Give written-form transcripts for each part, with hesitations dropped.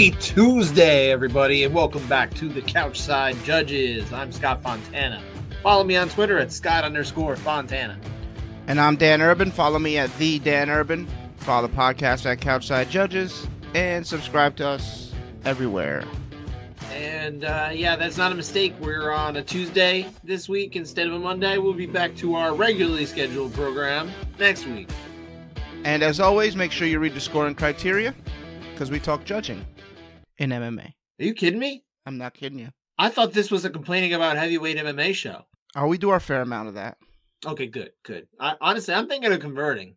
Happy Tuesday, everybody, and welcome back to the Couchside Judges. I'm Scott Fontana. Follow me on Twitter at Scott_Fontana. And I'm Dan Urban. Follow me at The Dan Urban. Follow the podcast at Couchside Judges. And subscribe to us everywhere. And that's not a mistake. We're on a Tuesday this week instead of a Monday. We'll be back to our regularly scheduled program next week. And as always, make sure you read the scoring criteria, because we talk judging in MMA. Are you kidding me? I'm not kidding you. I thought this was a complaining about heavyweight MMA show. Oh, we do our fair amount of that. Okay, good. Honestly, I'm thinking of converting.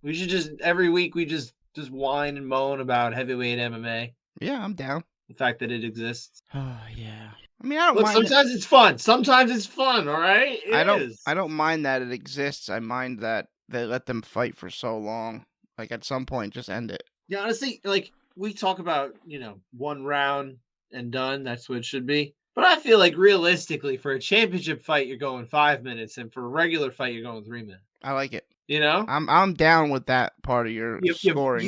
We should just, every week, we just whine and moan about heavyweight MMA. Yeah, I'm down. The fact that it exists. Oh, yeah. I mean, I don't mind. Sometimes it's fun. Sometimes it's fun, all right? I don't mind that it exists. I mind that they let them fight for so long. Like, at some point, just end it. Yeah, honestly, like, we talk about, one round and done. That's what it should be. But I feel like, realistically, for a championship fight, you're going 5 minutes. And for a regular fight, you're going 3 minutes. I like it. I'm down with that part of your scoring.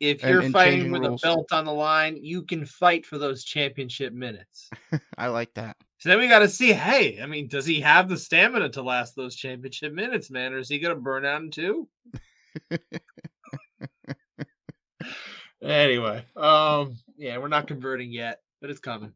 If you're fighting with rules. A belt on the line, you can fight for those championship minutes. I like that. So then we got to see, hey, I mean, does he have the stamina to last those championship minutes, man? Or is he going to burn out in 2? Anyway, we're not converting yet, but it's coming.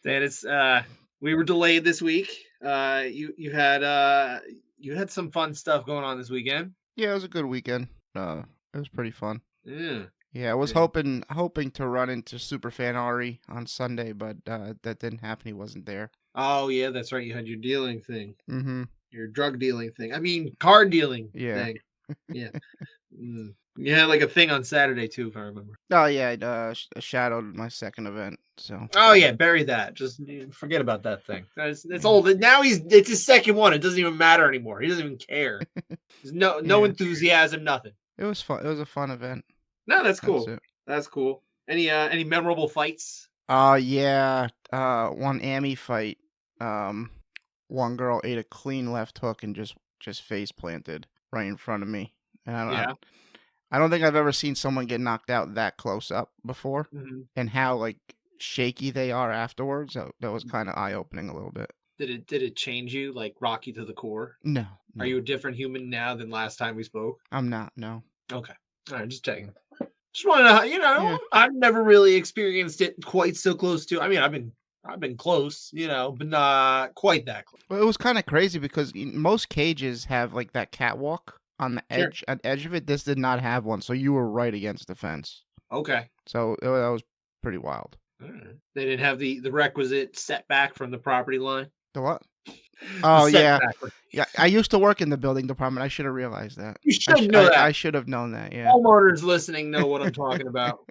Dan, we were delayed this week. You had some fun stuff going on this weekend. Yeah, it was a good weekend. It was pretty fun. Yeah, I was hoping to run into Superfan Ari on Sunday, but that didn't happen. He wasn't there. Oh yeah, that's right. You had your dealing thing. Mm-hmm. Your drug dealing thing. I mean, card dealing thing. Yeah. You had like a thing on Saturday too, if I remember. Oh yeah, I shadowed my second event. So. Oh yeah, bury that. Just forget about that thing. It's old. Now it's his second one. It doesn't even matter anymore. He doesn't even care. There's no enthusiasm, nothing. It was fun. It was a fun event. No, that's cool. That's cool. Any memorable fights? Yeah. One Amy fight. One girl ate a clean left hook and just face planted right in front of me. And I don't think I've ever seen someone get knocked out that close up before, and how like shaky they are afterwards. That was kind of eye opening a little bit. Did it change you, like rock you to the core? No. Are you a different human now than last time we spoke? I'm not. No. Okay. All right. Just checking. Just want to know. I've never really experienced it quite so close to. I mean, I've been close, but not quite that close. Well, it was kind of crazy because most cages have like that catwalk on the edge. At the edge of it. This did not have one, so you were right against the fence. Okay. So that was pretty wild. They didn't have the requisite setback from the property line. The what? Oh yeah. Yeah. I used to work in the building department. I should have realized that. You should know that. I should have known that. Yeah. Homeowners listening know what I'm talking about.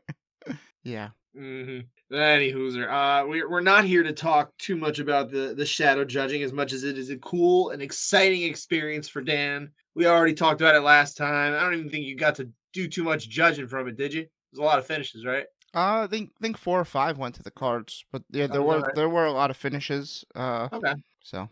Yeah. Any hooser. We're not here to talk too much about the shadow judging as much as it is a cool and exciting experience for Dan. We already talked about it last time. I don't even think you got to do too much judging from it, did you? There's a lot of finishes, right? I think 4 or 5 went to the cards, but yeah, there were a lot of finishes. Okay. So.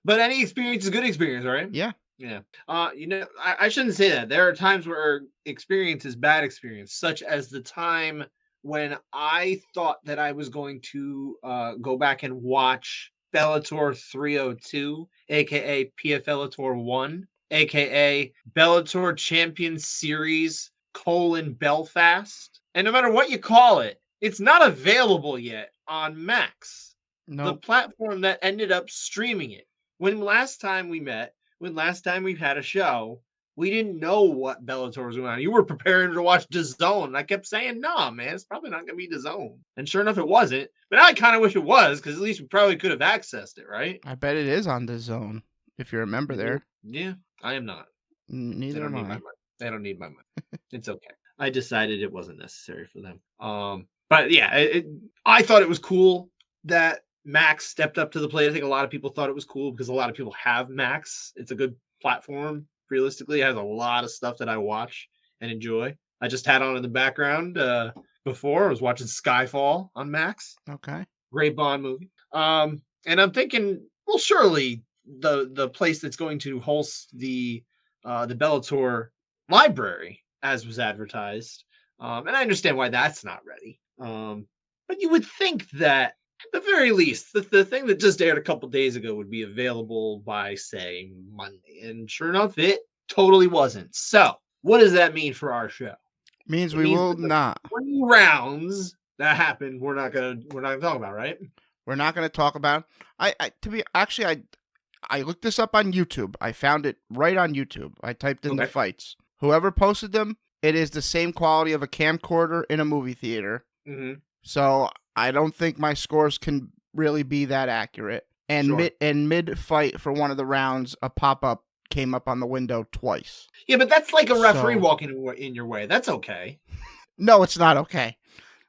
But any experience is good experience, right? Yeah. Yeah. I shouldn't say that. There are times where experience is bad experience, such as the time when I thought that I was going to go back and watch Bellator 302, aka PFLator 1, aka Bellator Champion Series : Belfast. And no matter what you call it, it's not available yet on Max, the platform that ended up streaming it. When last time we had a show, we didn't know what Bellator was going on. You were preparing to watch DAZN. And I kept saying, nah, man, it's probably not going to be DAZN. And sure enough, it wasn't. But I kind of wish it was, because at least we probably could have accessed it, right? I bet it is on DAZN, if you remember there. Yeah, I am not. Neither am I. They don't need my money. It's okay. I decided it wasn't necessary for them. But yeah, I thought it was cool that Max stepped up to the plate. I think a lot of people thought it was cool because a lot of people have Max. It's a good platform. Realistically, it has a lot of stuff that I watch and enjoy. I just had on in the background before. I was watching Skyfall on Max. Okay. Great Bond movie. And I'm thinking, well, surely the place that's going to host the Bellator library, as was advertised, And I understand why that's not ready. But you would think that at the very least, the thing that just aired a couple days ago would be available by, say, Monday. And sure enough, it totally wasn't. So what does that mean for our show? Means It we means will that the not. 20 rounds that happened, we're not gonna talk about, right? We're not gonna talk about. I looked this up on YouTube. I found it right on YouTube. I typed in the fights. Whoever posted them, it is the same quality of a camcorder in a movie theater. Mm-hmm. So I don't think my scores can really be that accurate. And mid fight for one of the rounds, a pop-up came up on the window twice. Yeah, but that's like a referee walking in your way. That's okay. No, it's not okay.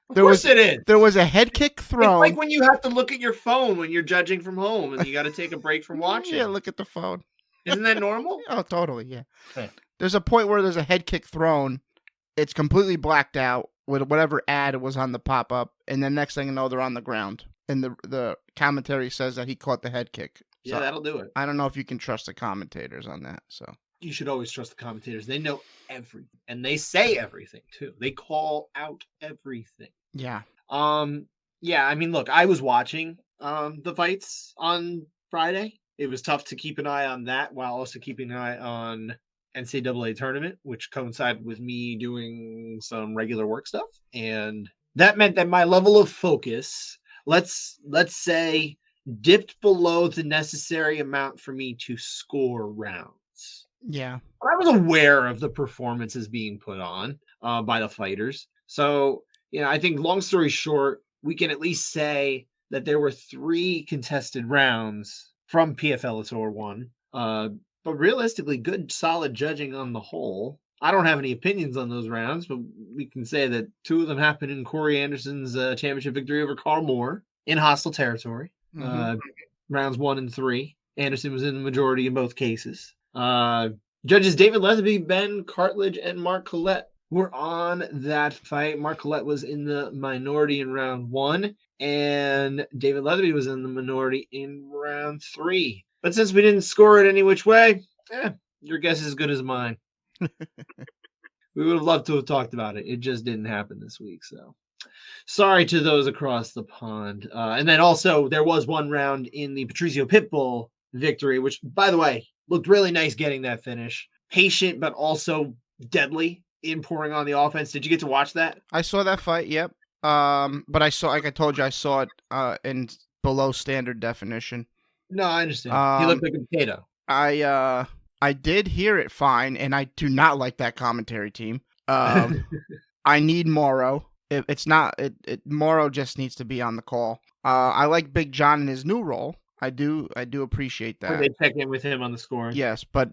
Of course it is. There was a head kick thrown. It's like when you have to look at your phone when you're judging from home and you got to take a break from watching. Yeah, look at the phone. Isn't that normal? Oh, totally, yeah. Okay. There's a point where there's a head kick thrown. It's completely blacked out with whatever ad was on the pop-up, and then next thing you know, they're on the ground. And the commentary says that he caught the head kick. Yeah, that'll do it. I don't know if you can trust the commentators on that. So you should always trust the commentators. They know everything, and they say everything too. They call out everything. Yeah. Yeah. I mean, look, I was watching the fights on Friday. It was tough to keep an eye on that while also keeping an eye on NCAA tournament, which coincided with me doing some regular work stuff, and that meant that my level of focus, let's say, dipped below the necessary amount for me to score rounds. Yeah. But I was aware of the performances being put on by the fighters. So, I think long story short, we can at least say that there were 3 contested rounds from PFLator 1. But realistically, good, solid judging on the whole. I don't have any opinions on those rounds, but we can say that 2 of them happened in Corey Anderson's championship victory over Carl Moore in hostile territory. Mm-hmm. Rounds 1 and 3. Anderson was in the majority in both cases. Judges David Leatherby, Ben Cartledge, and Mark Collette were on that fight. Mark Collette was in the minority in round 1, and David Leatherby was in the minority in round 3. But since we didn't score it any which way, your guess is as good as mine. We would have loved to have talked about it. It just didn't happen this week. So sorry to those across the pond. And then also there was one round in the Patricio Pitbull victory, which, by the way, looked really nice getting that finish. Patient, but also deadly in pouring on the offense. Did you get to watch that? I saw that fight, yep. But I saw, like I told you, I saw it in below standard definition. No, I understand. He looked like a potato. I did hear it fine, and I do not like that commentary team. I need Morrow. It's not. Morrow just needs to be on the call. I like Big John in his new role. I do appreciate that. They check in with him on the score. Yes, but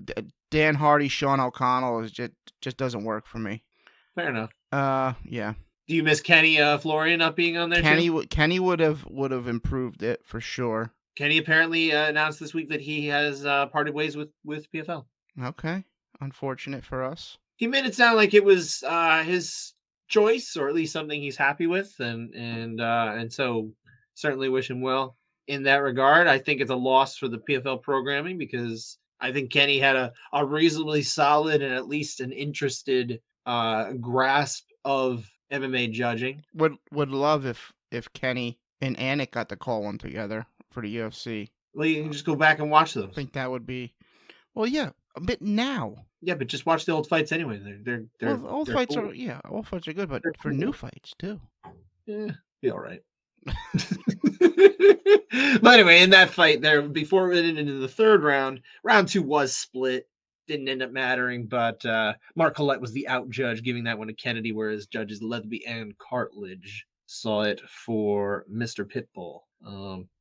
Dan Hardy, Sean O'Connell is just doesn't work for me. Fair enough. Yeah. Do you miss Kenny Florian not being on there? Kenny would have improved it for sure. Kenny apparently announced this week that he has parted ways with PFL. Okay, unfortunate for us. He made it sound like it was his choice, or at least something he's happy with, and so certainly wish him well in that regard. I think it's a loss for the PFL programming because I think Kenny had a reasonably solid and at least an interested grasp of MMA judging. Would love if Kenny and Anik got to call one together for the UFC. Well, you can just go back and watch those. I think that would be, well, yeah, a bit now. Yeah, but just watch the old fights anyway. Old fights cool. Old fights are good, but they're for cool. New fights too. Yeah, be all right. But anyway, in that fight there, before we went into the third round, round 2 was split. Didn't end up mattering, but Mark Collette was the out judge, giving that one to Kennedy, whereas judges Leatherby and Cartledge saw it for Mr. Pitbull.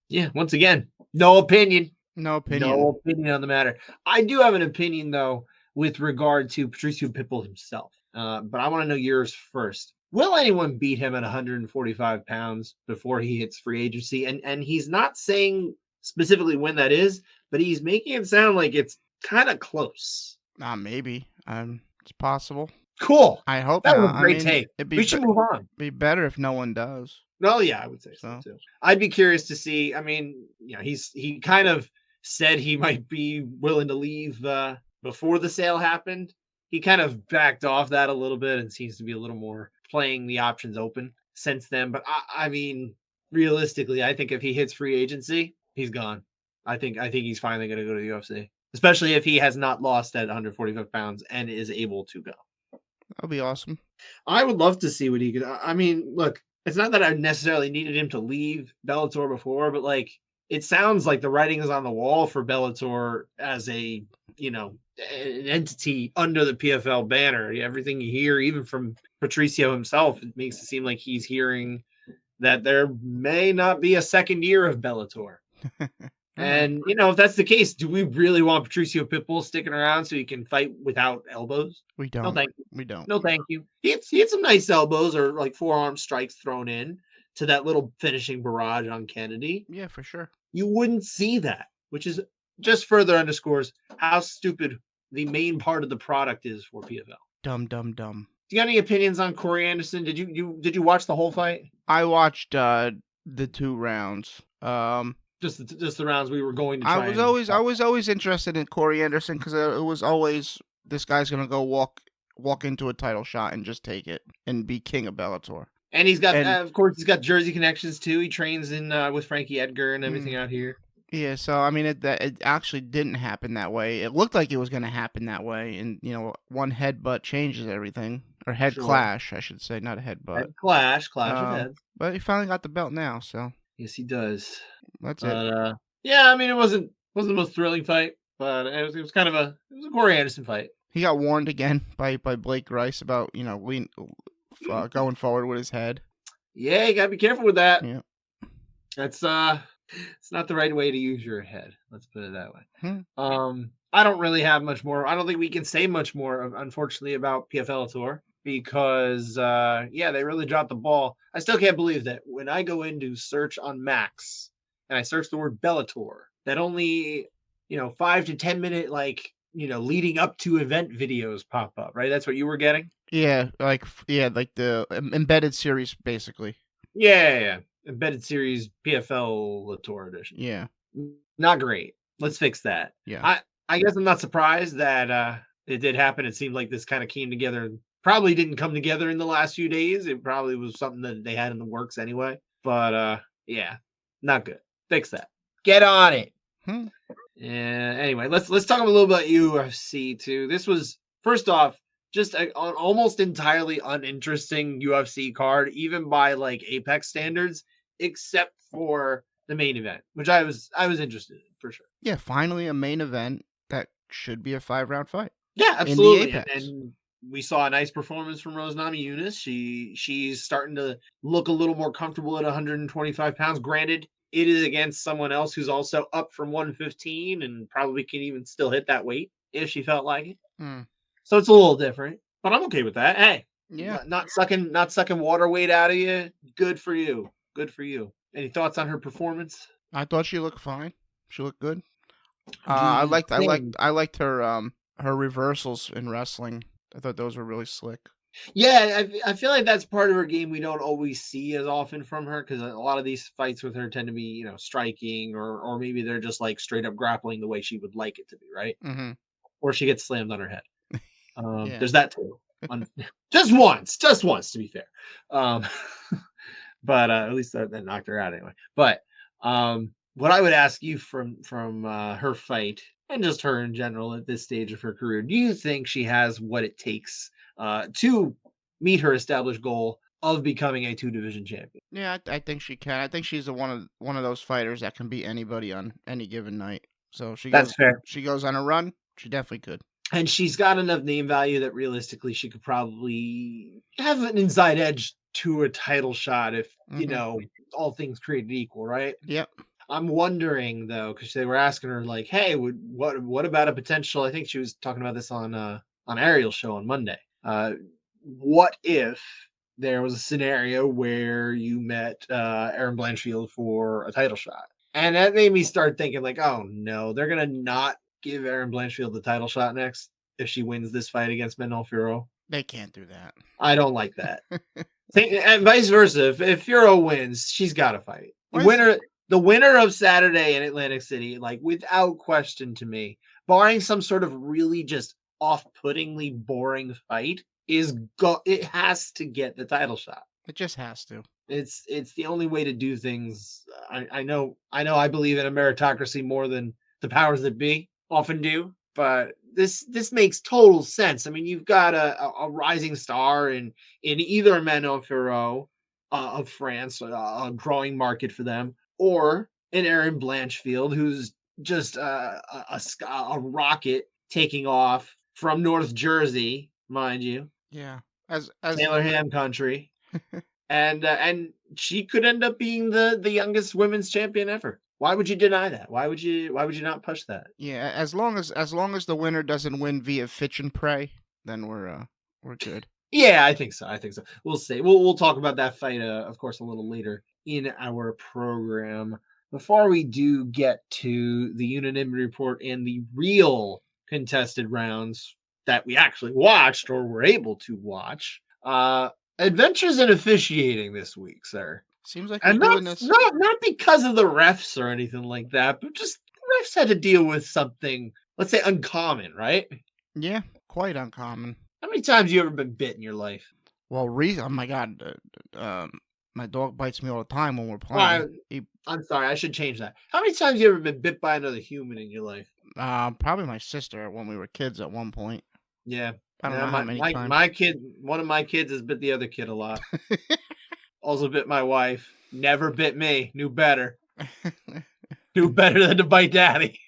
Yeah, once again, no opinion. No opinion on the matter. I do have an opinion, though, with regard to Patricio Pitbull himself. But I want to know yours first. Will anyone beat him at 145 pounds before he hits free agency? And he's not saying specifically when that is, but he's making it sound like it's kind of close. Maybe. It's possible. Cool. I hope that was a great take. We should move on. Be better if no one does. No, yeah, I would say so too. I'd be curious to see. I mean, he kind of said he might be willing to leave before the sale happened. He kind of backed off that a little bit and seems to be a little more playing the options open since then. But I mean, realistically, I think if he hits free agency, he's gone. I think he's finally going to go to the UFC, especially if he has not lost at 145 pounds and is able to go. That'll be awesome. I would love to see what he could. I mean, look, it's not that I necessarily needed him to leave Bellator before, but like it sounds like the writing is on the wall for Bellator as a, an entity under the PFL banner. Everything you hear, even from Patricio himself, it makes it seem like he's hearing that there may not be a second year of Bellator. And, if that's the case, do we really want Patricio Pitbull sticking around so he can fight without elbows? We don't. No, thank you. We don't. No, thank you. He had some nice elbows or like forearm strikes thrown in to that little finishing barrage on Kennedy. Yeah, for sure. You wouldn't see that, which is just further underscores how stupid the main part of the product is for PFL. Dumb. Do you got any opinions on Corey Anderson? Did you watch the whole fight? I watched the 2 rounds. Just the rounds we were going to try. I was always interested in Corey Anderson because it was always this guy's gonna go walk into a title shot and just take it and be king of Bellator. And he's got, of course, he's got Jersey connections too. He trains in with Frankie Edgar and everything out here. Yeah, so I mean, it actually didn't happen that way. It looked like it was going to happen that way, and one headbutt changes everything, or head clash, I should say, not a headbutt. Head clash of heads. But he finally got the belt now, so yes, he does. That's it. Yeah, I mean, it wasn't the most thrilling fight, but it was kind of a Corey Anderson fight. He got warned again by Blake Grice about going forward with his head. Yeah, you gotta be careful with that. Yeah, that's it's not the right way to use your head. Let's put it that way. I don't really have much more. I don't think we can say much more, unfortunately, about PFLator because they really dropped the ball. I still can't believe that when I go into search on Max and I search the word Bellator, that only 5 to 10 minute leading up to event videos pop up. Right, that's what you were getting. Yeah, like the embedded series, basically. Yeah. Embedded series PFLator edition. Yeah. Not great. Let's fix that. Yeah. I guess I'm not surprised that it did happen. It seemed like this kind of came together. Probably didn't come together in the last few days. It probably was something that they had in the works anyway. But not good. Fix that. Get on it. Anyway, let's talk a little about UFC too. This was, first off, just an almost entirely uninteresting UFC card, even by like Apex standards, except for the main event, which I was interested in for sure. Yeah, finally a main event that should be a 5-round fight. Yeah, absolutely. And we saw a nice performance from Rose Namajunas. She's starting to look a little more comfortable at 125 pounds. Granted, it is against someone else who's also up from 115 and probably can even still hit that weight if she felt like it. So it's a little different, but I'm okay with that. Hey, yeah, not sucking water weight out of you. Good for you. Any thoughts on her performance? I thought she looked fine. She looked good. I liked her reversals in wrestling. I thought those were really slick. Yeah, I feel like that's part of her game we don't always see as often from her because a lot of these fights with her tend to be striking or maybe they're just like straight up grappling the way she would like it to be, right? Mm-hmm. Or she gets slammed on her head. Yeah. There's that too. Just once to be fair. But at least that knocked her out anyway. But what I would ask you from her fight and just her in general at this stage of her career, do you think she has what it takes to meet her established goal of becoming a 2-division champion? Yeah, I think she can. I think she's one of those fighters that can beat anybody on any given night. So that's fair. She goes on a run. She definitely could. And she's got enough name value that realistically she could probably have an inside edge to a title shot if, all things created equal, right? Yep. I'm wondering, though, because they were asking her, like, hey, what about a potential, I think she was talking about this on Ariel's show on Monday. What if there was a scenario where you met Erin Blanchfield for a title shot? And that made me start thinking, like, oh, no, they're going to not give Erin Blanchfield the title shot next if she wins this fight against Manuel Furo. They can't do that. I don't like that. And vice versa. If Furo wins, she's got to fight. The winner of Saturday in Atlantic City, like without question to me, barring some sort of really just off-puttingly boring fight, it has to get the title shot. It just has to. It's the only way to do things. I know I believe in a meritocracy more than the powers that be often do, but this makes total sense. I mean, you've got a rising star in either Manon Ferrot of France, a growing market for them, or an Aaron Blanchfield who's just a rocket taking off from North Jersey, mind you. Yeah, Taylor Ham country. And she could end up being the youngest women's champion ever. Why would you deny that? Why would you not push that? Yeah, as long as the winner doesn't win via Fitch and Prey, then we're good. Yeah, I think so. We'll see. We'll talk about that fight, of course, a little later in our program. Before we do get to the unanimity report and the real contested rounds that we actually watched or were able to watch, adventures in officiating this week, sir. Seems like we're doing this not because of the refs or anything like that, but just the refs had to deal with something, let's say, uncommon, right? Yeah, quite uncommon. How many times have you ever been bit in your life? Well, oh my God, my dog bites me all the time when we're playing. I'm sorry, I should change that. How many times have you ever been bit by another human in your life? Probably my sister when we were kids at one point. Yeah. I don't know how many times. One of my kids has bit the other kid a lot. Also bit my wife. Never bit me. Knew better. Knew better than to bite daddy.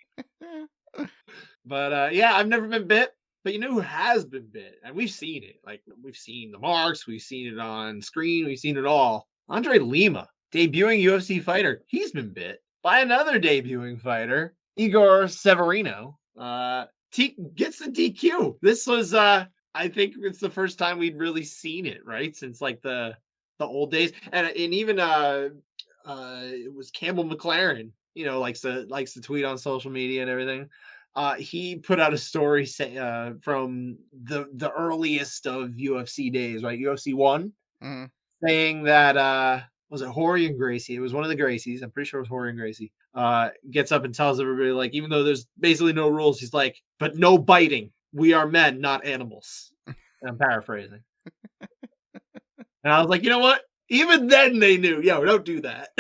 But yeah, I've never been bit. But you know who has been bit? And we've seen it. Like, we've seen the marks. We've seen it on screen. We've seen it all. Andre Lima, debuting UFC fighter. He's been bit by another debuting fighter, Igor Severino. Gets the DQ. This was, I think it's the first time we'd really seen it, right? Since like the old days. And even, it was Campbell McLaren, you know, likes to tweet on social media and everything. He put out a story from the earliest of UFC days, right? UFC 1, saying that was it Jorge and Gracie? It was one of the Gracies. I'm pretty sure it was Jorge and Gracie. Gets up and tells everybody, like, even though there's basically no rules, he's like, but no biting. We are men, not animals. And I'm paraphrasing. And I was like, you know what? Even then they knew, yo, don't do that.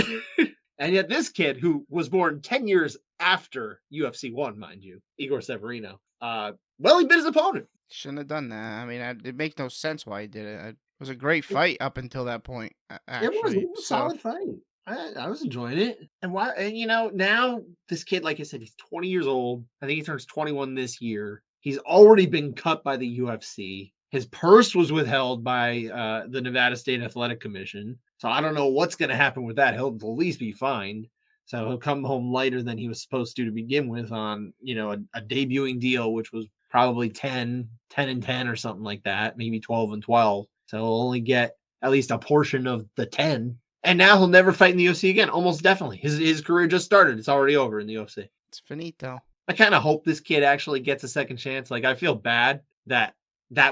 And yet this kid, who was born 10 years after UFC 1, mind you, Igor Severino, well, he bit his opponent. Shouldn't have done that. I mean, it makes no sense why he did it. It was a great fight up until that point, actually. It was a solid fight. I was enjoying it. And you know, now this kid, like I said, he's 20 years old. I think he turns 21 this year. He's already been cut by the UFC. His purse was withheld by the Nevada State Athletic Commission. So I don't know what's going to happen with that. He'll at least be fined. So he'll come home lighter than he was supposed to begin with on, you know, a debuting deal, which was probably 10 and 10 or something like that, maybe 12 and 12. So he'll only get at least a portion of the 10. And now he'll never fight in the UFC again. Almost definitely. His career just started. It's already over in the UFC. It's finito. I kind of hope this kid actually gets a second chance. Like, I feel bad that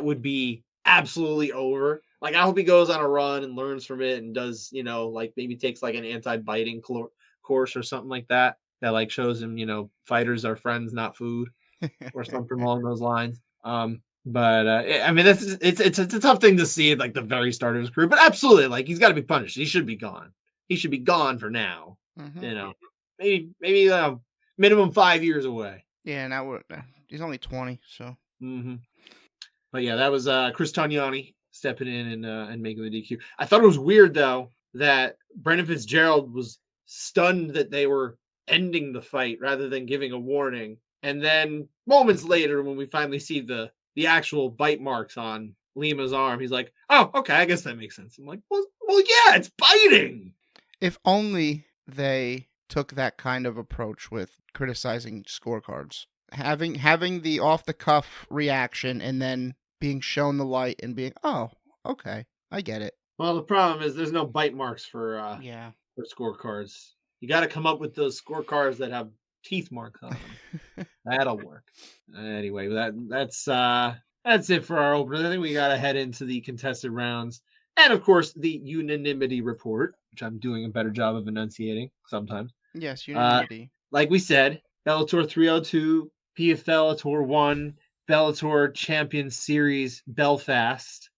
would be absolutely over. Like, I hope he goes on a run and learns from it and does, you know, like maybe takes like an anti-biting course or something like that like shows him, you know, fighters are friends, not food, or something along those lines. But I mean, it's a tough thing to see at like the very start of his career. But absolutely, like, he's got to be punished. He should be gone. He should be gone for now. Mm-hmm. You know, maybe minimum 5 years away. Yeah, and he's only 20, so. Mm-hmm. But yeah, that was Chris Tognani stepping in and making the DQ. I thought it was weird though that Brendan Fitzgerald was stunned that they were ending the fight rather than giving a warning. And then moments later, when we finally see the actual bite marks on Lima's arm, he's like, "Oh, okay, I guess that makes sense." I'm like, "Well, yeah, it's biting." If only they took that kind of approach with criticizing scorecards, having the off the cuff reaction and then being shown the light and being, "Oh, okay, I get it." Well, the problem is there's no bite marks for for scorecards. You got to come up with those scorecards that have teeth marks on them. That'll work. Anyway, that's it for our opener. I think we got to head into the contested rounds, and of course the unanimity report, which I'm doing a better job of enunciating sometimes. Yes, unanimity. Like we said, Bellator 302, PFLator 1, Bellator Champion Series Belfast.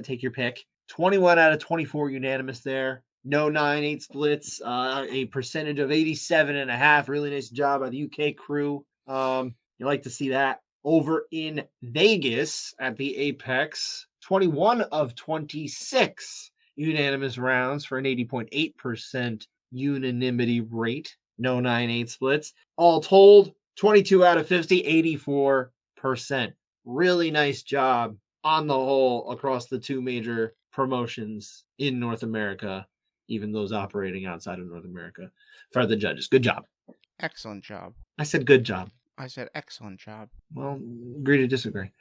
Take your pick. 21 out of 24 unanimous there. No 9-8 splits. A percentage of 87.5. Really nice job by the UK crew. You like to see that. Over in Vegas at the Apex, 21 of 26 unanimous rounds for an 80.8% unanimity rate. No 9-8 splits. All told, 22 out of 50, 84%. Really nice job on the whole across the two major promotions in North America, even those operating outside of North America, for the judges. Good job. Excellent job. I said good job. I said excellent job. Well, agree to disagree.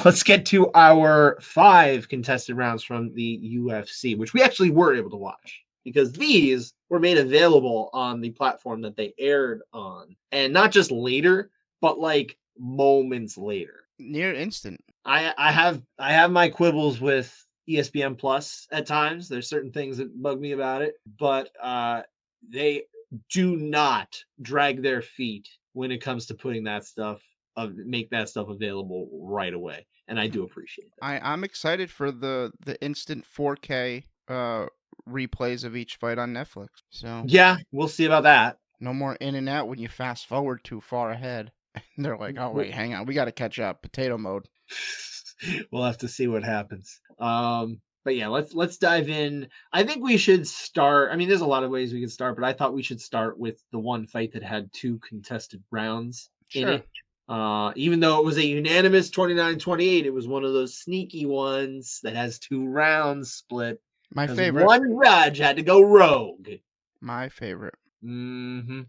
Let's get to our 5 contested rounds from the UFC, which we actually were able to watch because these were made available on the platform that they aired on. And not just later, but like moments later. Near instant. I have my quibbles with ESPN Plus at times. There's certain things that bug me about it, but they do not drag their feet when it comes to putting that stuff make that stuff available right away, and I do appreciate that. I'm excited for the instant 4K replays of each fight on Netflix. So yeah, we'll see about that. No more in and out when you fast forward too far ahead. They're like, oh wait, hang on, we got to catch up. Potato mode. We'll have to see what happens. But yeah, let's dive in. I think we should start. I mean, there's a lot of ways we could start, but I thought we should start with the one fight that had 2 contested rounds in it. Even though it was a unanimous 29-28, it was one of those sneaky ones that has 2 rounds split. My favorite. One Raj had to go rogue. My favorite. Mm-hmm.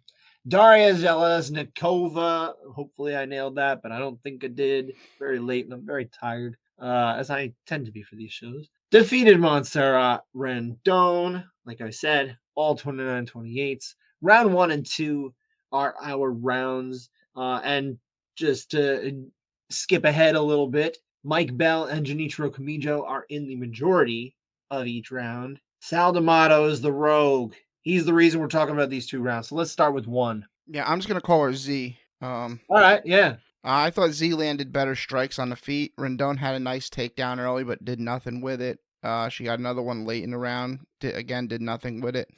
Daria Zeleznikova. Hopefully I nailed that, but I don't think I did. Very late and I'm very tired, as I tend to be for these shows. Defeated Montserrat Rendon. Like I said, all 29-28s. Round 1 and 2 are our rounds. And just to skip ahead a little bit, Mike Bell and Genichiro Kamijo are in the majority of each round. Sal D'Amato is the rogue. He's the reason we're talking about these 2 rounds. So let's start with 1. Yeah, I'm just going to call her Z. All right, yeah. I thought Z landed better strikes on the feet. Rendon had a nice takedown early, but did nothing with it. She got another one late in the round. Did nothing with it.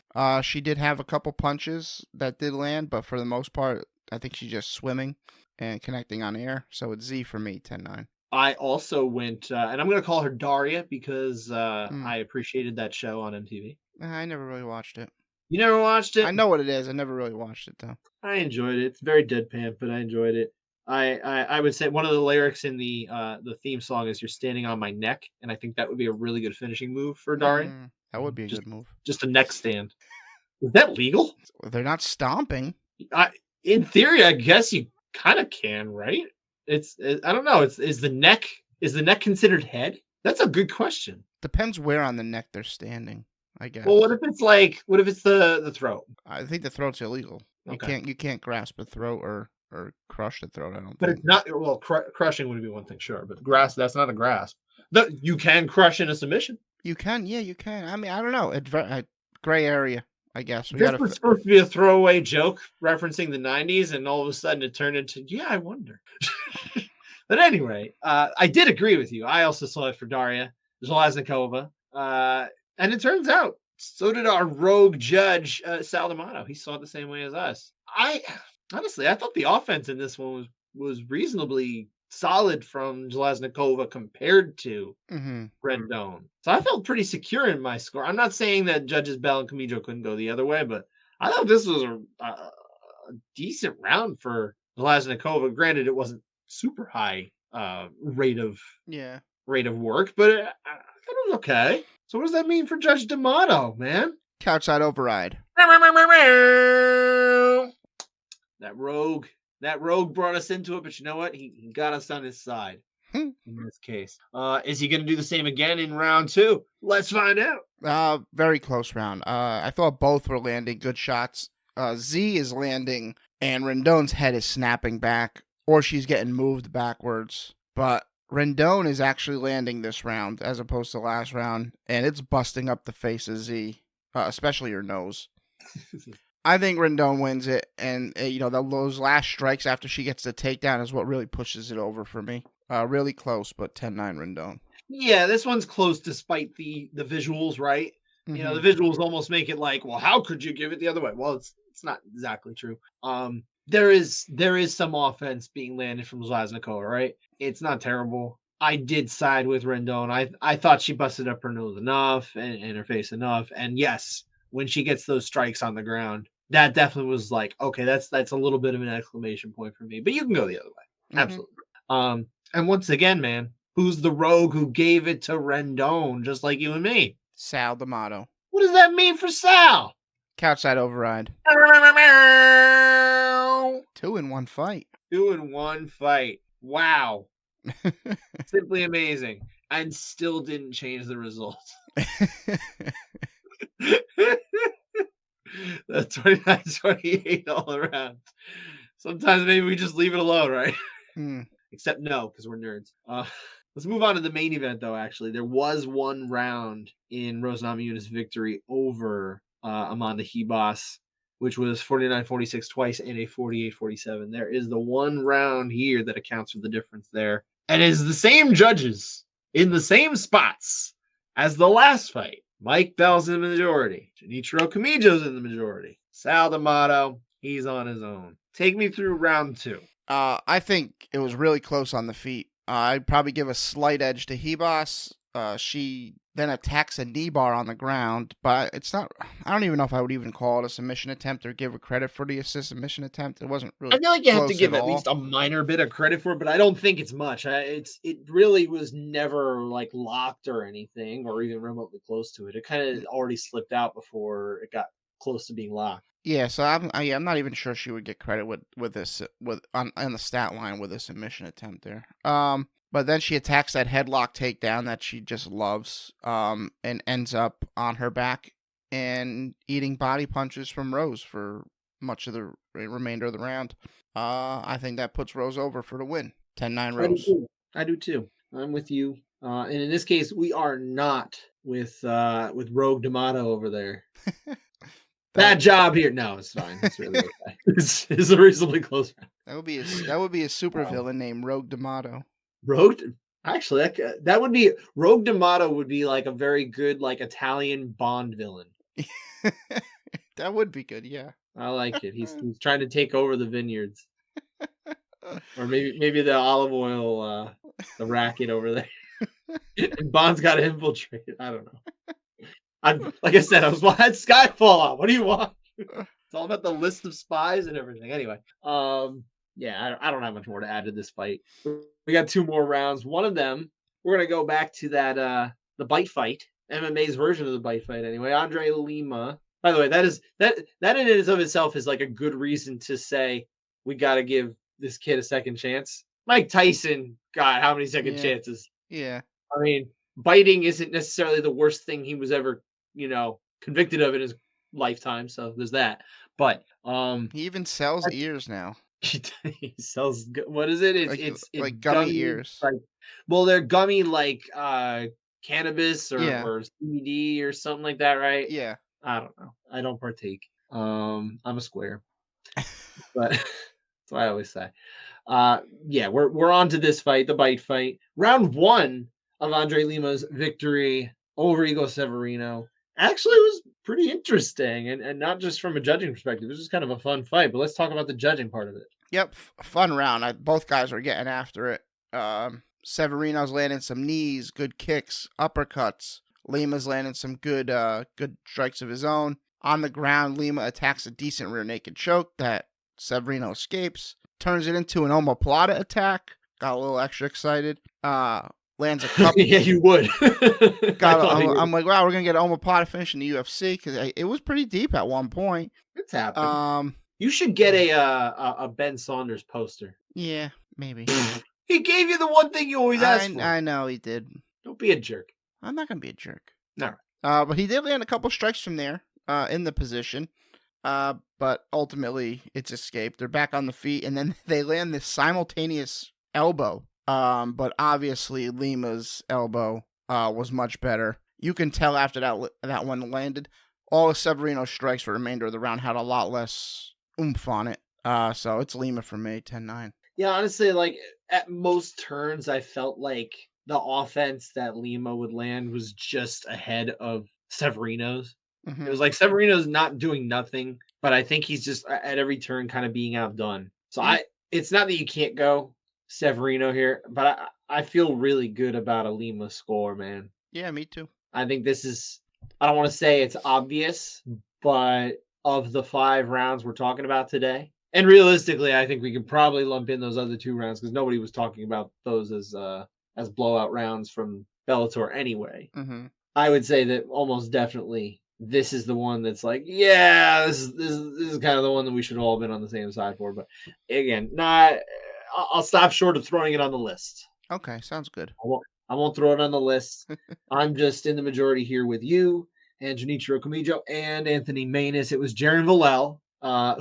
She did have a couple punches that did land, but for the most part, I think she's just swimming and connecting on air. So it's Z for me, 10-9. I also went, and I'm going to call her Daria because I appreciated that show on MTV. I never really watched it. You never watched it? I know what it is. I never really watched it, though. I enjoyed it. It's very deadpan, but I enjoyed it. I would say one of the lyrics in the theme song is "You're standing on my neck," and I think that would be a really good finishing move for Daria. That would be a good move. Just a neck stand. Is that legal? They're not stomping. In theory, I guess you kind of can, right? I don't know. Is the neck considered head? That's a good question. Depends where on the neck they're standing, I guess. Well, what if it's the throat? I think the throat's illegal. Okay. You can't grasp a throat or crush the throat. I don't. But think. It's not. Well, crushing would be one thing, sure, but that's not a grasp. You can crush in a submission. You can, yeah, you can. I mean, I don't know. It's a gray area, I guess. This was supposed to be a throwaway joke referencing the '90s, and all of a sudden it turned into, yeah, I wonder. But anyway, I did agree with you. I also saw it for Daria Zeleznikova, and it turns out so did our rogue judge Sal D'Amato. He saw it the same way as us. Honestly, I thought the offense in this one was reasonably solid from Zeleznikova compared to Rendon. So I felt pretty secure in my score. I'm not saying that judges Bell and Kamijo couldn't go the other way, but I thought this was a decent round for Zeleznikova. Granted, it wasn't super high rate of work, but I thought it was okay. So what does that mean for Judge D'Amato, man? Couchside override. That rogue brought us into it, but you know what? He got us on his side in this case. Is he going to do the same again in round 2? Let's find out. Very close round. I thought both were landing good shots. Z is landing, and Rendon's head is snapping back, or she's getting moved backwards. But Rendon is actually landing this round as opposed to last round, and it's busting up the face of Z, especially her nose. I think Rendon wins it, and those last strikes after she gets the takedown is what really pushes it over for me. Really close, but 10-9 Rendon. Yeah, this one's close despite the visuals, right? Mm-hmm. The visuals almost make it like, well, how could you give it the other way? Well, it's not exactly true. There is some offense being landed from Zlaznikova, right? It's not terrible. I did side with Rendon. I thought she busted up her nose enough and her face enough. And yes, when she gets those strikes on the ground, that definitely was like, okay, that's a little bit of an exclamation point for me. But you can go the other way. Absolutely. And once again, man, who's the rogue who gave it to Rendon, just like you and me? Sal D'Amato. What does that mean for Sal? Couchside override. 2-in-1 fight. 2-in-1 fight. Wow. Simply amazing. And still didn't change the result. That's 29-28 all around. Sometimes maybe we just leave it alone, right? Except no, because we're nerds. Let's move on to the main event, though, actually. There was one round in Rose Namajunas' victory over Amanda Ribas, which was 49-46 twice and a 48-47. There is the one round here that accounts for the difference there. And it is the same judges in the same spots as the last fight. Mike Bell's in the majority. Genichiro Kamijo's in the majority. Sal D'Amato, he's on his own. Take me through round 2. I think it was really close on the feet. I'd probably give a slight edge to Ribas. She then attacks a knee bar on the ground, but it's not. I don't even know if I would even call it a submission attempt or give her credit for the assist submission attempt. It wasn't really. I feel like you have to give at least a minor bit of credit for it, but I don't think it's much. It really was never like locked or anything, or even remotely close to it. It kind of already slipped out before it got close to being locked. Yeah, so I'm not even sure she would get credit with this on the stat line with a submission attempt there. But then she attacks that headlock takedown that she just loves, and ends up on her back and eating body punches from Rose for much of the remainder of the round. I think that puts Rose over for the win. 10-9 Rose. I do too. I'm with you. And in this case, we are not with Rogue D'Amato over there. Bad job here. No, it's fine. It's really okay. It's a reasonably close round. That would be a super villain named Rogue D'Amato. Actually, that would be Rogue D'Amato would be like a very good like Italian Bond villain. That would be good, yeah. I like it. He's trying to take over the vineyards, or maybe the olive oil, the racket over there. And Bond's got to infiltrate it. I don't know. Like I said, I was watching Skyfall on. What do you want? It's all about the list of spies and everything. Anyway, yeah, I don't have much more to add to this fight. We got 2 more rounds. One of them, we're gonna go back to that the bite fight, MMA's version of the bite fight. Anyway, Andre Lima. By the way, that in and of itself is like a good reason to say we got to give this kid a second chance. Mike Tyson got how many second chances? Yeah. I mean, biting isn't necessarily the worst thing he was ever, convicted of in his lifetime. So there's that. But he even sells ears now. He sells, what is it? It's like gummy ears. Well, they're gummy like cannabis or CBD or something like that, right? Yeah. I don't know. I don't partake. I'm a square, but that's what I always say. Yeah, we're on to this fight, the bite fight. Round 1 of Andre Lima's victory over Igor Severino actually was pretty interesting, and not just from a judging perspective. It was just kind of a fun fight, but let's talk about the judging part of it. Yep, fun round. Both guys were getting after it. Severino's landing some knees, good kicks, uppercuts. Lima's landing some good strikes of his own. On the ground, Lima attacks a decent rear naked choke that Severino escapes. Turns it into an omoplata attack. Got a little extra excited. Lands a couple. Yeah, you would. I'm like, wow, we're going to get an omoplata finish in the UFC because it was pretty deep at one point. It's happened. You should get a Ben Saunders poster. Yeah, maybe. He gave you the one thing you always asked for. I know he did. Don't be a jerk. I'm not going to be a jerk. All right. But he did land a couple strikes from there in the position. But ultimately, it's escaped. They're back on the feet, and then they land this simultaneous elbow. But obviously, Lima's elbow was much better. You can tell after that one landed. all of Severino's strikes for the remainder of the round had a lot less oomph on it. So it's Lima for me, 10-9. Yeah, honestly, like at most turns, I felt like the offense that Lima would land was just ahead of Severino's. It was like Severino's not doing nothing, but I think he's just at every turn kind of being outdone. So Yeah. it's not that you can't go Severino here, but I feel really good about a Lima score, man. Yeah, me too. I think this is, I don't want to say it's obvious, but of the 5 rounds we're talking about today, and realistically, I think we could probably lump in those other 2 rounds because nobody was talking about those as blowout rounds from Bellator anyway. I would say that almost definitely this is the one that's like, yeah, this is kind of the one that we should all have been on the same side for. But again, not. I'll stop short of throwing it on the list. Okay, sounds good. I won't throw it on the list. I'm just in the majority here with you and Junichiro Kamijo and Anthony Manus. It was Jaron Vallel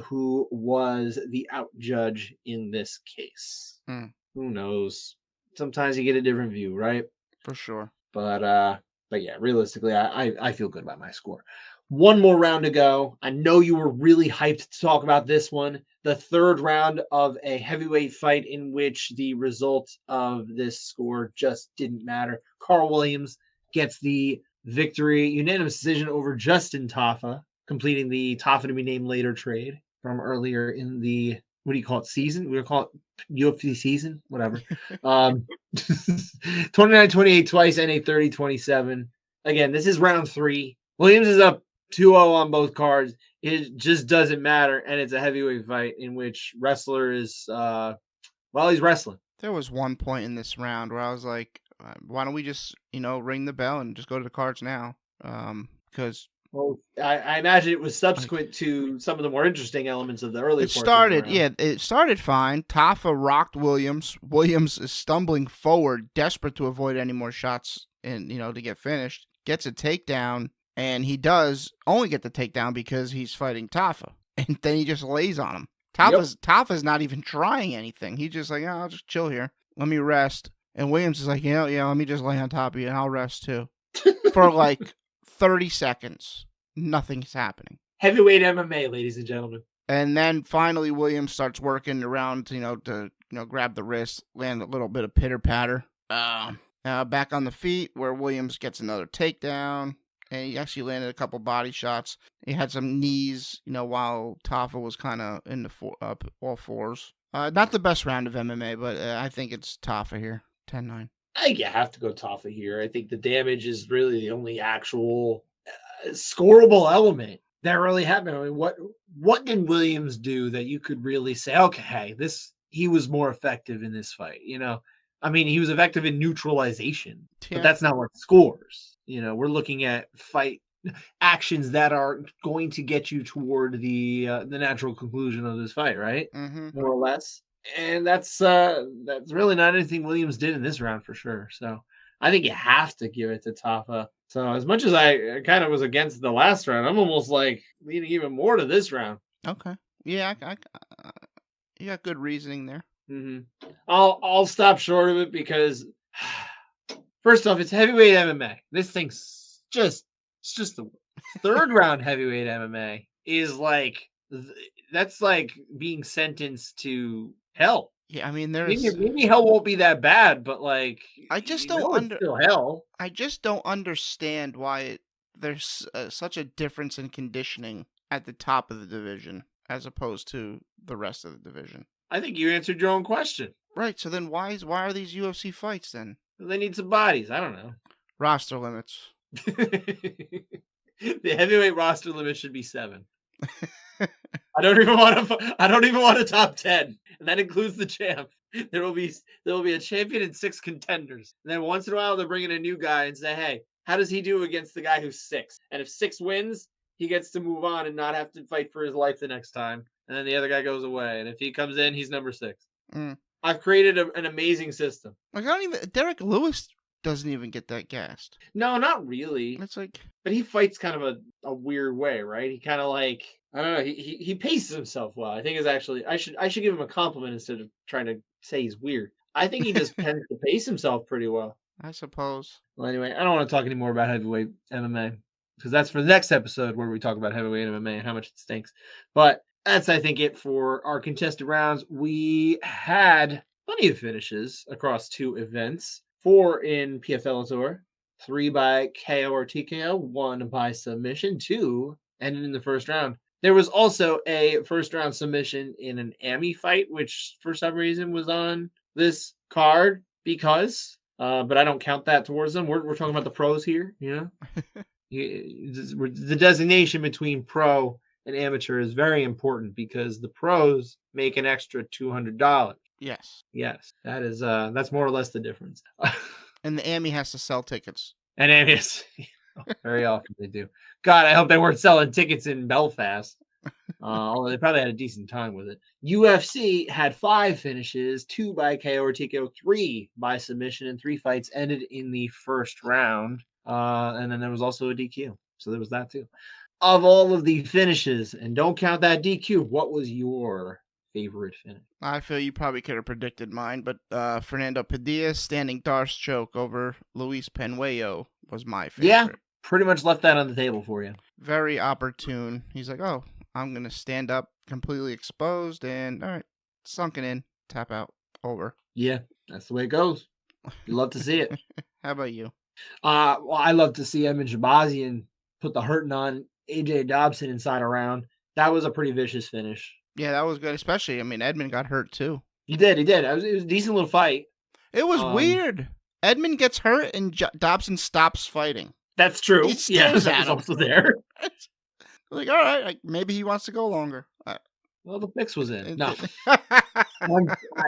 who was the out judge in this case. Who knows? Sometimes you get a different view, right? For sure. But yeah, realistically, I feel good about my score. One more round to go. I know you were really hyped to talk about this one. The 3rd round of a heavyweight fight in which the result of this score just didn't matter. Carl Williams gets the victory, unanimous decision over Justin Tafa, completing the Tafa to be named later trade from earlier in the, what do you call it, season? We're going to call it UFC season, whatever. 29-28 twice, NA 30-27. Again, this is round 3. Williams is up 2-0 on both cards. It just doesn't matter, and it's a heavyweight fight in which wrestler is, he's wrestling. There was one point in this round where I was like, why don't we just, ring the bell and just go to the cards now? Because... Well, I imagine it was subsequent to some of the more interesting elements of the early. It started fine. Tafa rocked Williams. Williams is stumbling forward, desperate to avoid any more shots and to get finished. Gets a takedown, and he does only get the takedown because he's fighting Tafa, and then he just lays on him. Tafa's not even trying anything. He's just like, I'll just chill here. Let me rest. And Williams is like, yeah, let me just lay on top of you, and I'll rest too. For like 30 seconds, nothing's happening. Heavyweight MMA, ladies and gentlemen. And then finally, Williams starts working around, to grab the wrist, land a little bit of pitter patter. Back on the feet, where Williams gets another takedown, and he actually landed a couple body shots. He had some knees, while Tafa was kind of in the all fours. Not the best round of MMA, but I think it's Tafa here, 10-9. I think you have to go Tafa here. I think the damage is really the only actual scoreable element that really happened. I mean, what did Williams do that you could really say, okay, he was more effective in this fight? I mean, he was effective in neutralization, but that's not what scores. We're looking at fight actions that are going to get you toward the natural conclusion of this fight, right? More or less. And that's really not anything Williams did in this round for sure. So I think you have to give it to Tafa. So as much as I kind of was against the last round, I'm almost like leaning even more to this round. Okay. Yeah, you got good reasoning there. I'll stop short of it because first off, it's heavyweight MMA. This thing's it's just the 3rd round heavyweight MMA is like, that's like being sentenced to hell. Yeah, I mean, maybe hell won't be that bad, but like, I just still hell. I just don't understand why there's such a difference in conditioning at the top of the division as opposed to the rest of the division. I think you answered your own question. Right. So then why are these UFC fights then? They need some bodies. I don't know. Roster limits. The heavyweight roster limit should be 7. I don't even want a top 10, and that includes the champ. There will be a champion and 6 contenders. And then once in a while they'll bring in a new guy and say, hey, how does he do against the guy who's 6? And if 6 wins, he gets to move on and not have to fight for his life the next time. And then the other guy goes away. And if he comes in, he's number 6. I've created an amazing system. Like, Derek Lewis doesn't even get that gassed. No, not really. It's like, but he fights kind of a weird way, right? He kind of like, I don't know. He paces himself well. I think is actually I should give him a compliment instead of trying to say he's weird. I think he just tends to pace himself pretty well. I suppose. Well, anyway, I don't want to talk anymore about heavyweight MMA. because that's for the next episode where we talk about heavyweight MMA and how much it stinks. But that's, I think, it for our contested rounds. We had plenty of finishes across 2 events, 4 in PFLator, 3 by KO or TKO, 1 by submission, 2 ended in the first round. There was also a first round submission in an AMI fight, which for some reason was on this card because, but I don't count that towards them. We're talking about the pros here, you know? The designation between pro and amateur is very important because the pros make an extra $200. Yes. Yes, that is that's more or less the difference. And the AMI has to sell tickets. And AMI is very often they do. God, I hope they weren't selling tickets in Belfast. Although they probably had a decent time with it. UFC had 5 finishes, 2 by KO or TKO, 3 by submission, and 3 fights ended in the first round. And then there was also a DQ. So there was that too. Of all of the finishes, and don't count that DQ, what was your favorite finish? I feel you probably could have predicted mine, but Fernando Padilla's standing Darce choke over Luis Penuello was my favorite. Yeah, pretty much left that on the table for you. Very opportune. He's like, oh, I'm going to stand up completely exposed and, all right, sunken in, tap out, over. Yeah, that's the way it goes. You love to see it. How about you? Well, I love to see Edmund Shabazian put the hurting on AJ Dobson inside a round. That was a pretty vicious finish. Yeah, that was good. Especially, I mean, Edmund got hurt too. He did. It was a decent little fight. It was weird. Edmund gets hurt and Dobson stops fighting. That's true. He stares at him. Also there. Like, all right, like, maybe he wants to go longer. Well, the fix was in. No,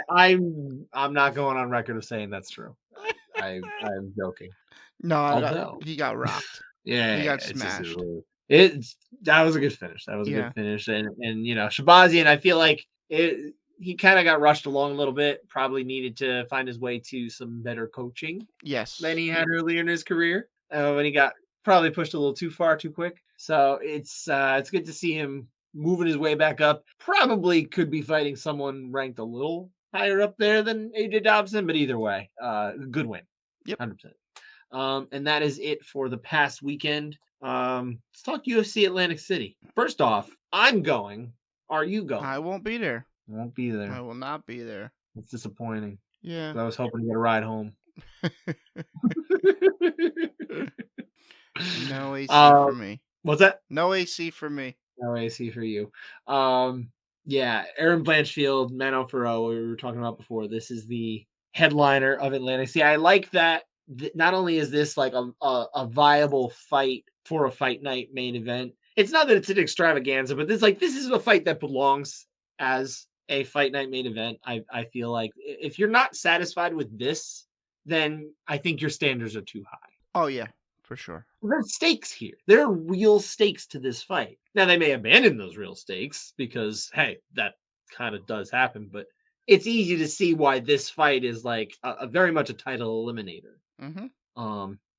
I'm not going on record of saying that's true. I'm joking. No, he got rocked. Yeah, he got smashed. That was a good finish. That was a good finish, and you know, Shabazian, I feel like he kind of got rushed along a little bit. Probably needed to find his way to some better coaching. Yes, than he had earlier in his career. When he got probably pushed a little too far, too quick. So it's good to see him moving his way back up. Probably could be fighting someone ranked a little higher up there than AJ Dobson, but either way, good win. Yep, 100%. And that is it for the past weekend. Let's talk UFC Atlantic City. First off, I'm going. Are you going? I won't be there. I won't be there. I will not be there. It's disappointing. Yeah. I was hoping to get a ride home. No AC for me. What's that? No AC for me. No AC for you. Yeah, Aaron Blanchfield, Manon Ferro, we were talking about before. This is the headliner of Atlantic City. I like that. Not only is this like a viable fight for a fight night main event, it's not that it's an extravaganza, but this is a fight that belongs as a fight night main event. I feel like if you're not satisfied with this, then I think your standards are too high. Oh yeah, for sure. There's stakes here. There are real stakes to this fight. Now they may abandon those real stakes because hey, that kind of does happen, but it's easy to see why this fight is like a very much a title eliminator. Mm-hmm.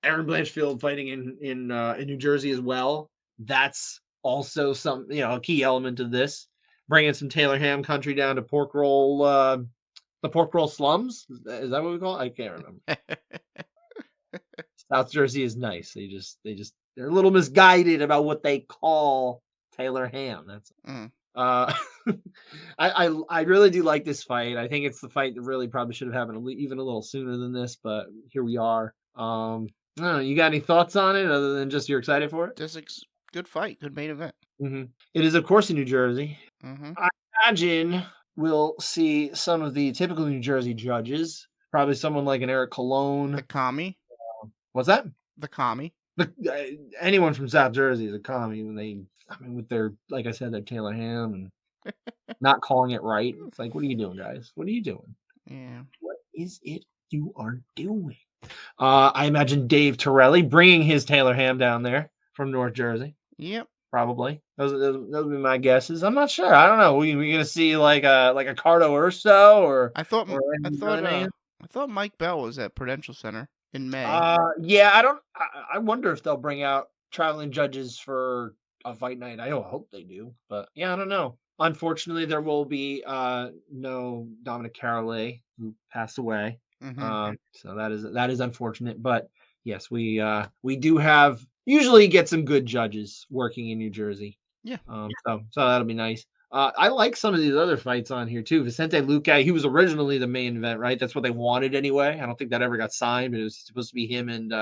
Aaron Blanchfield fighting in New Jersey as well. That's also some a key element of this. Bringing some Taylor Ham country down to pork roll, the pork roll slums. Is that what we call it? I can't remember. South Jersey is nice. They're a little misguided about what they call Taylor Ham. That's I really do like this fight. I think it's the fight that really probably should have happened even a little sooner than this, but here we are. I don't know, you got any thoughts on it other than just you're excited for it? Just good fight, good main event. Mm-hmm. It is, of course, in New Jersey. Mm-hmm. I imagine we'll see some of the typical New Jersey judges. Probably someone like an Eric Colon. The commie. What's that? The commie. Anyone from South Jersey is a commie with their, like I said, their Taylor Ham and not calling it right. It's like, what are you doing, guys? What are you doing? Yeah. What is it you are doing? I imagine Dave Torelli bringing his Taylor Ham down there from North Jersey. Yep. Probably. Those would be my guesses. I'm not sure. I don't know. We gonna see like a Cardo Urso or I thought Mike Bell was at Prudential Center in May. Yeah, I wonder if they'll bring out traveling judges for a fight night. I hope they do, but yeah, I don't know. Unfortunately, there will be no Dominic Carole, who passed away. Mm-hmm. So that is unfortunate, but yes, we do have usually get some good judges working in New Jersey. Yeah. So that'll be nice. I like some of these other fights on here too. Vicente Luque, he was originally the main event, right? That's what they wanted anyway. I don't think that ever got signed, but it was supposed to be him and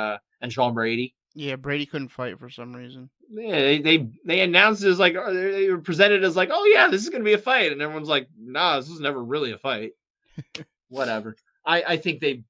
Sean Brady. Yeah, Brady couldn't fight for some reason. Yeah, they announced it as like, they were presented as like, oh yeah, this is gonna be a fight, and everyone's like, nah, this was never really a fight. Whatever. I think they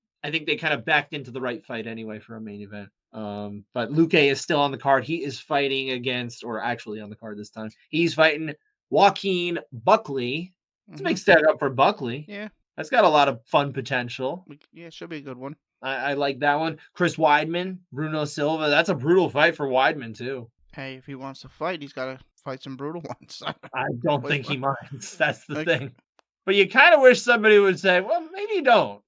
kind of backed into the right fight anyway for a main event. But Luque is still on the card. He is fighting against, or actually on the card this time. He's fighting Joaquin Buckley. It's a big step up for Buckley. Yeah. That's got a lot of fun potential. Yeah, it should be a good one. I like that one. Chris Weidman, Bruno Silva. That's a brutal fight for Weidman too. Hey, if he wants to fight, he's got to fight some brutal ones. I don't think he minds. That's the thing. But you kind of wish somebody would say, well, maybe you don't.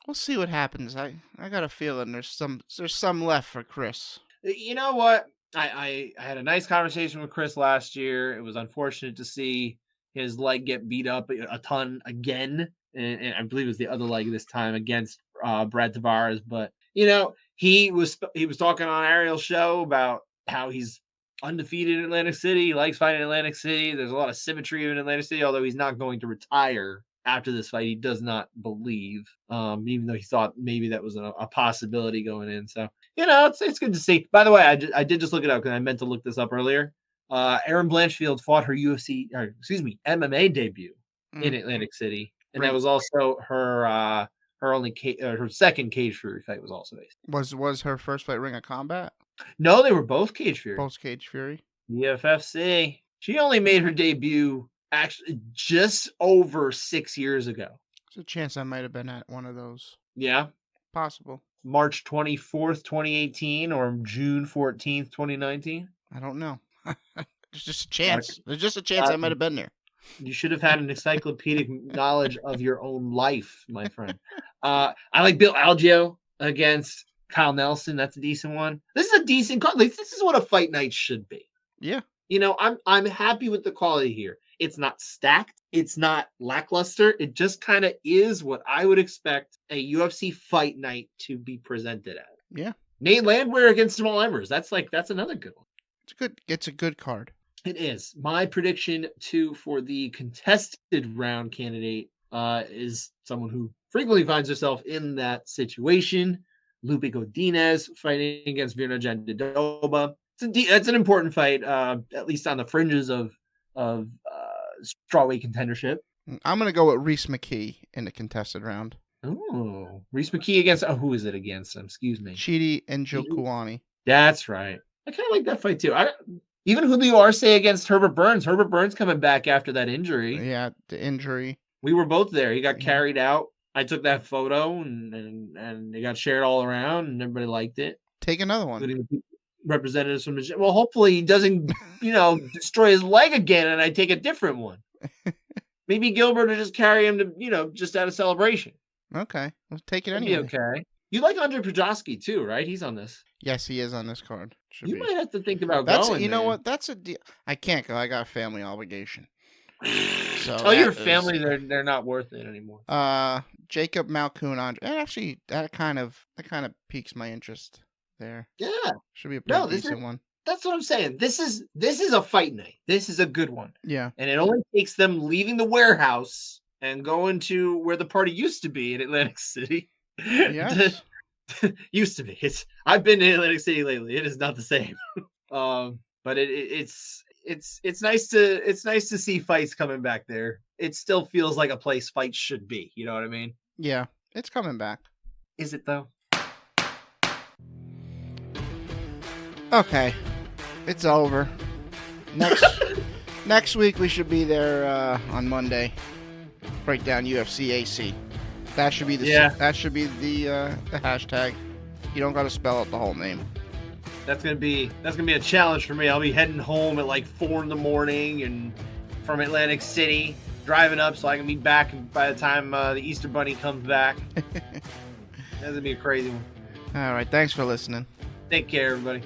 We'll see what happens. I got a feeling there's some left for Chris. You know what? I had a nice conversation with Chris last year. It was unfortunate to see his leg get beat up a ton again. And I believe it was the other leg this time against Brad Tavares. But, he was talking on Ariel's show about how he's undefeated in Atlantic City. He likes fighting in Atlantic City. There's a lot of symmetry in Atlantic City, although he's not going to retire after this fight. He does not believe, even though he thought maybe that was a possibility going in. So, it's good to see. By the way, I did just look it up because I meant to look this up earlier. Erin Blanchfield fought her MMA debut in Atlantic City. And that was also her her second Cage Fury fight was also based. Was her first fight Ring of Combat? No, they were both Cage Fury. Both Cage Fury. UFC. She only made her debut actually just over 6 years ago. There's a chance I might have been at one of those. Yeah. Possible. March 24th, 2018 or June 14th, 2019? I don't know. There's just a chance. There's just a chance I might have been there. You should have had an encyclopedic knowledge of your own life, my friend. I like Bill Algeo against Kyle Nelson. That's a decent one. This is a decent call. This is what a fight night should be. Yeah. I'm happy with the quality here. It's not stacked. It's not lackluster. It just kind of is what I would expect a UFC fight night to be presented at. Yeah. Nate Landwehr against Jamal Emmers. That's another good one. It's a good card. It is. My prediction too for the contested round candidate is someone who frequently finds herself in that situation. Lupe Godinez fighting against Virna Jandiroba. It's an important fight, at least on the fringes of strawweight contendership. I'm gonna go with Reese McKee in the contested round. Oh, Reese McKee against who is it against? Excuse me. Chidi and Njokuani. That's right. I kind of like that fight too. Even Julio Arce against Herbert Burns. Herbert Burns coming back after that injury. Yeah, the injury. We were both there. He got carried out. I took that photo and it got shared all around and everybody liked it. Take another one. Representatives from well, hopefully he doesn't, destroy his leg again and I take a different one. Maybe Gilbert will just carry him to, just out of celebration. Okay. We'll take it anyway. Okay. You like Andre Projaski too, right? He's on this. Yes, he is on this card. Might have to think about going. You know what? That's a deal. I can't go. I got a family obligation. So tell your family they're not worth it anymore. Jacob Malkoun, Andre. And actually, that kind of piques my interest there. Yeah, should be a pretty decent one. That's what I'm saying. This is a fight night. This is a good one. Yeah, and it only takes them leaving the warehouse and going to where the party used to be in Atlantic City. Yes. Used to be. I've been in Atlantic City lately. It is not the same. But it's nice to see fights coming back there. It still feels like a place fights should be. You know what I mean? Yeah, it's coming back. Is it though? Okay, it's over. Next week we should be there on Monday. Break down UFC AC. That should be the hashtag. You don't got to spell out the whole name. That's gonna be a challenge for me. I'll be heading home at like 4 a.m. and from Atlantic City, driving up so I can be back by the time the Easter Bunny comes back. That's gonna be a crazy one. All right, thanks for listening. Take care, everybody.